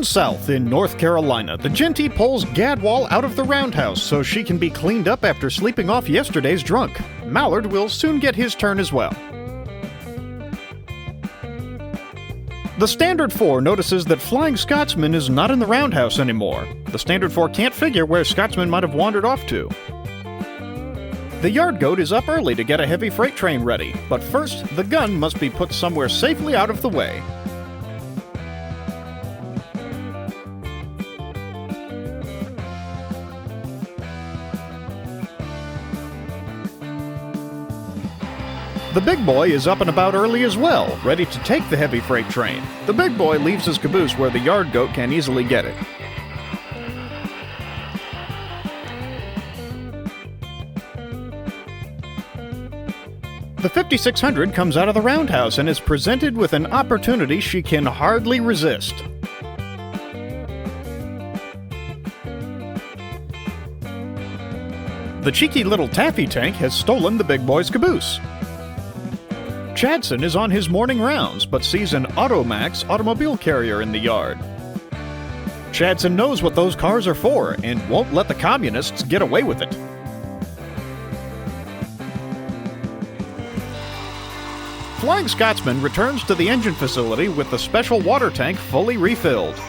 South in North Carolina, the Genty pulls Gadwall out of the roundhouse so she can be cleaned up after sleeping off yesterday's drunk. Mallard will soon get his turn as well. The Standard Four notices that Flying Scotsman is not in the roundhouse anymore. The Standard Four can't figure where Scotsman might have wandered off to. The yard goat is up early to get a heavy freight train ready, but first, the gun must be put somewhere safely out of the way. The big boy is up and about early as well, ready to take the heavy freight train. The big boy leaves his caboose where the yard goat can easily get it. The 5600 comes out of the roundhouse and is presented with an opportunity she can hardly resist. The cheeky little taffy tank has stolen the big boy's caboose. Chadson is on his morning rounds, but sees an Automax automobile carrier in the yard. Chadson knows what those cars are for and won't let the communists get away with it. Flying Scotsman returns to the engine facility with the special water tank fully refilled.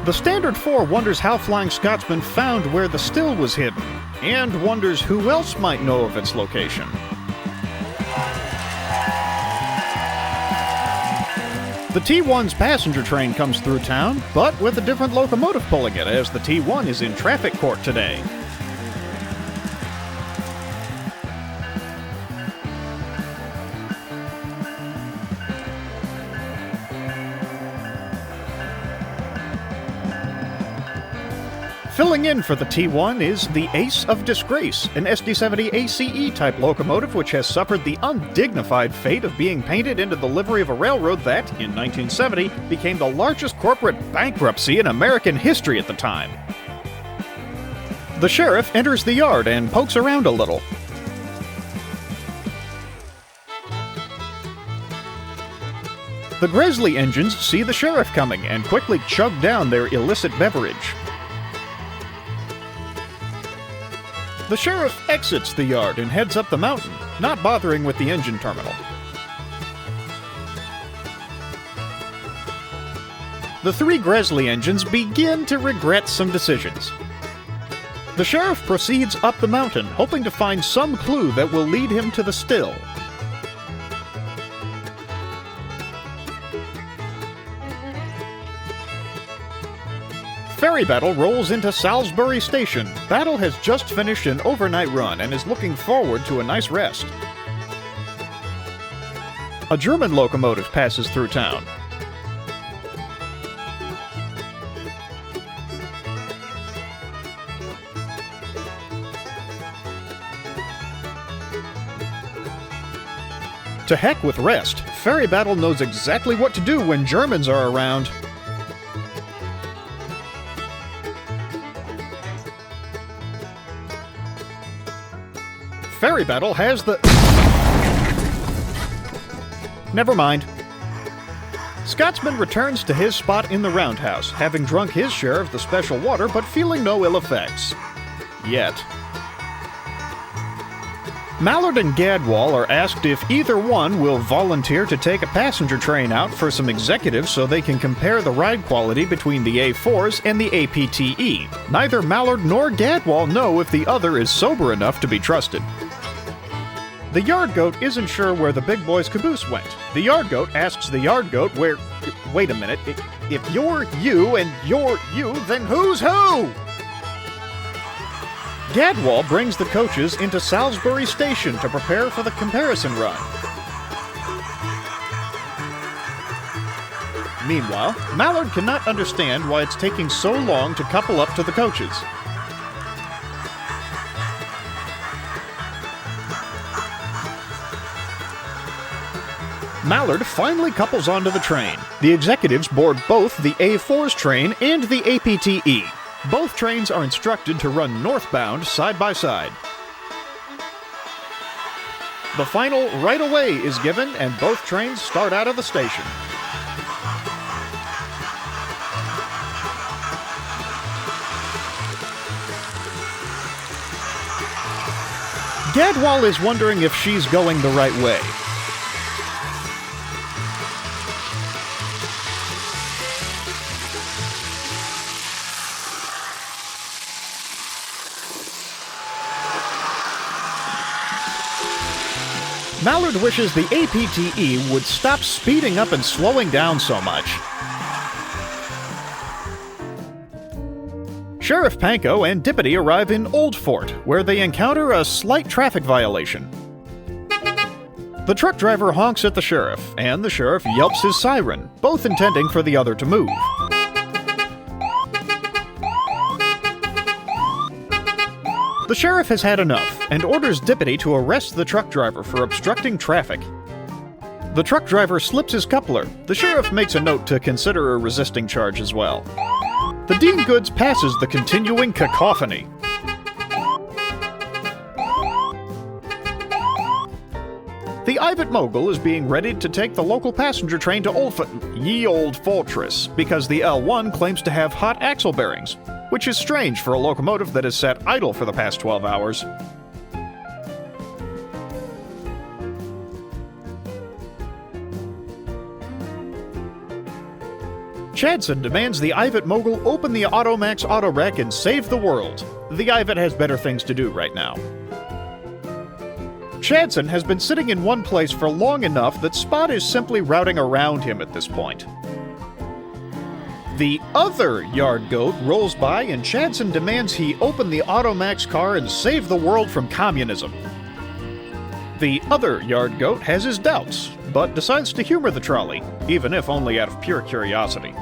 The Standard Four wonders how Flying Scotsman found where the still was hidden, and wonders who else might know of its location. The T1's passenger train comes through town, but with a different locomotive pulling it, as the T1 is in traffic court today. Filling in for the T1 is the Ace of Disgrace, an SD70 ACE type locomotive which has suffered the undignified fate of being painted into the livery of a railroad that, in 1970, became the largest corporate bankruptcy in American history at the time. The sheriff enters the yard and pokes around a little. The Gresley engines see the sheriff coming and quickly chug down their illicit beverage. The sheriff exits the yard and heads up the mountain, not bothering with the engine terminal. The three Gresley engines begin to regret some decisions. The sheriff proceeds up the mountain, hoping to find some clue that will lead him to the still. Ferry Battle rolls into Salisbury Station. Battle has just finished an overnight run and is looking forward to a nice rest. A German locomotive passes through town. To heck with rest, Ferry Battle knows exactly what to do when Germans are around. Ferry Battle has the... Never mind. Scotsman returns to his spot in the roundhouse, having drunk his share of the special water but feeling no ill effects. Yet. Mallard and Gadwall are asked if either one will volunteer to take a passenger train out for some executives so they can compare the ride quality between the A4s and the APTE. Neither Mallard nor Gadwall know if the other is sober enough to be trusted. The yard goat isn't sure where the big boy's caboose went. The yard goat asks the yard goat where... Wait a minute. If you're you and you're you, then who's who? Gadwall brings the coaches into Salisbury Station to prepare for the comparison run. Meanwhile, Mallard cannot understand why it's taking so long to couple up to the coaches. Mallard finally couples onto the train. The executives board both the A4's train and the APTE. Both trains are instructed to run northbound side by side. The final right away is given, and both trains start out of the station. Gadwall is wondering if she's going the right way. Mallard wishes the APTE would stop speeding up and slowing down so much. Sheriff Panko and Dippity arrive in Old Fort, where they encounter a slight traffic violation. The truck driver honks at the sheriff, and the sheriff yelps his siren, both intending for the other to move. The sheriff has had enough, and orders Dippity to arrest the truck driver for obstructing traffic. The truck driver slips his coupler. The sheriff makes a note to consider a resisting charge as well. The Dean Goods passes the continuing cacophony. The Ivat Mogul is being readied to take the local passenger train to Ye Old Fortress because the L1 claims to have hot axle bearings, which is strange for a locomotive that has sat idle for the past 12 hours. Chadson demands the Ivat Mogul open the Automax Autorec and save the world. The Ivat has better things to do right now. Chadson has been sitting in one place for long enough that Spot is simply routing around him at this point. The other yard goat rolls by and Chadson demands he open the Automax car and save the world from communism. The other yard goat has his doubts, but decides to humor the trolley, even if only out of pure curiosity.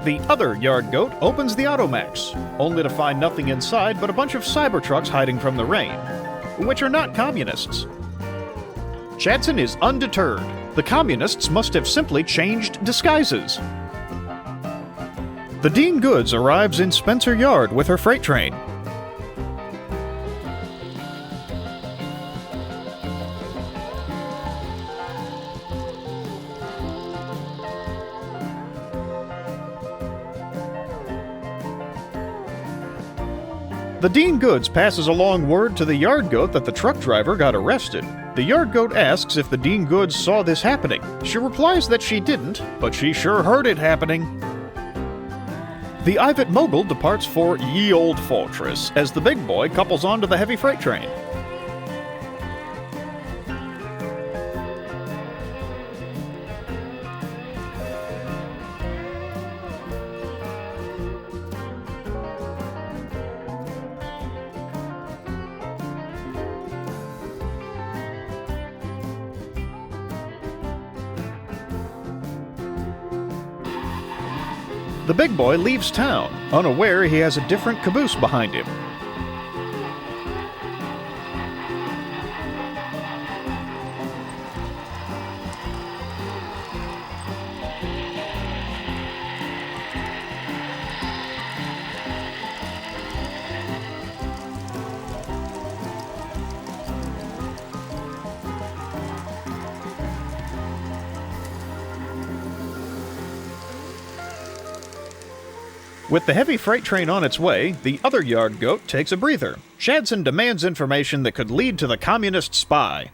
The other yard goat opens the Automax, only to find nothing inside but a bunch of Cybertrucks hiding from the rain, which are not communists. Chadson is undeterred. The communists must have simply changed disguises. The Dean Goods arrives in Spencer Yard with her freight train. The Dean Goods passes along word to the yard goat that the truck driver got arrested. The yard goat asks if the Dean Goods saw this happening. She replies that she didn't, but she sure heard it happening. The Ivat Mogul departs for Ye Old Fortress as the big boy couples onto the heavy freight train. The big boy leaves town, unaware he has a different caboose behind him. With the heavy freight train on its way, the other yard goat takes a breather. Chadson demands information that could lead to the communist spy.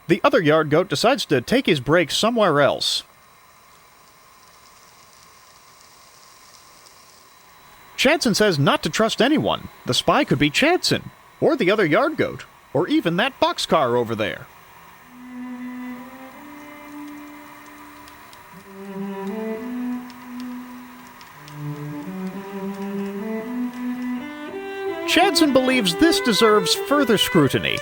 The other yard goat decides to take his break somewhere else. Chadson says not to trust anyone. The spy could be Chadson, or the other yard goat, or even that boxcar over there. Chadson believes this deserves further scrutiny.